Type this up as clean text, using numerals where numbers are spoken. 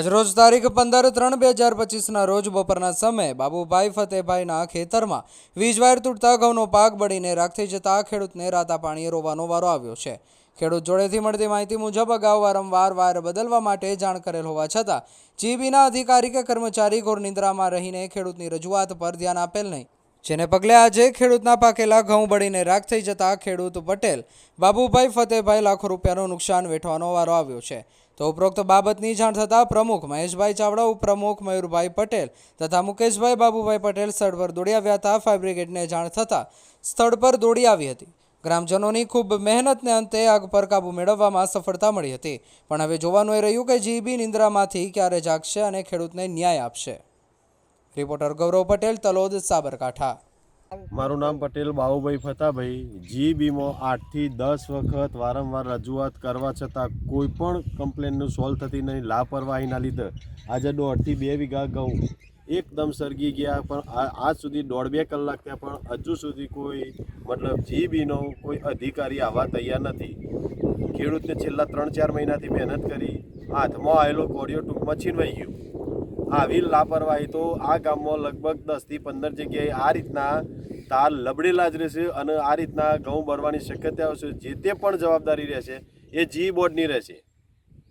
આજરોજ તારીખ 15/3/2025ના રોજ બપોરના સમયે બાબુભાઈ ફતેભાઈના ખેતરમાં વીજ વાયર તૂટતા ઘઉંનો પાક બળીને રાખ થઈ જતા ખેડૂતને રાતા પાણીએ રોવાનો વારો આવ્યો છે। ખેડૂત જોડેથી મળતી માહિતી મુજબ અગાઉ વારંવાર વાયર બદલવા માટે જાણ કરેલ હોવા છતાં જીબીના અધિકારી કે કર્મચારી ઘોર નિંદ્રામાં રહીને ખેડૂતની રજૂઆત પર ધ્યાન આપેલ નહીં, જેને પગલે આજે ખેડૂતના પાકેલા ઘઉં બળીને રાખ થઈ જતા ખેડૂત પટેલ બાબુભાઈ ફતેભાઈ લાખો રૂપિયાનું નુકસાન વેઠવાનો વારો આવ્યો છે। તો ઉપરોક્ત બાબતની જાણ થતાં પ્રમુખ મહેશભાઈ ચાવડા, ઉપપ્રમુખ મયુરભાઈ પટેલ તથા મુકેશભાઈ બાબુભાઈ પટેલ સ્થળ પર દોડી આવ્યા હતા। ફાયર બ્રિગેડને જાણ થતાં સ્થળ પર દોડી આવી હતી। ગ્રામજનોની ખૂબ મહેનતને અંતે આગ પર કાબૂ મેળવવામાં સફળતા મળી હતી, પણ હવે જોવાનું એ રહ્યું કે જીબી નિંદ્રામાંથી ક્યારે જાગશે અને ખેડૂતને ન્યાય આપશે। રિપોર્ટર ગૌરવ પટેલ, તલોદ, સાબરકાંઠા। મારું નામ પટેલ બાબુભાઈ ફતાભાઈ। જીબીમાં 8 થી 10 વખત વારંવાર રજૂઆત કરવા છતાં કોઈ પણ કમ્પ્લેનનું સોલ્વ થતી નહીં। લાપરવાહીના લીધે આજે 1.5 થી 2 વીઘા ઘઉં એકદમ સળગી ગયા, પણ આજ સુધી 1.5-2 કલાક થયા પણ હજુ સુધી કોઈ જીબીનો કોઈ અધિકારી આવવા તૈયાર નથી। ખેડૂતને છેલ્લા 3-4 મહિનાથી મહેનત કરી, હાથમાં આવેલો કોડિયો ટૂંકમાં છીનવાઈ ગયો। આવી લાપરવાહી તો આ ગામમાં લગભગ 10 થી 15 જગ્યાએ આ રીતના તાર લબડેલા જ રહેશે અને આ રીતના ઘઉં બળવાની શક્યતાઓ છે। જે તે પણ જવાબદારી રહેશે એ જી બોર્ડની રહેશે।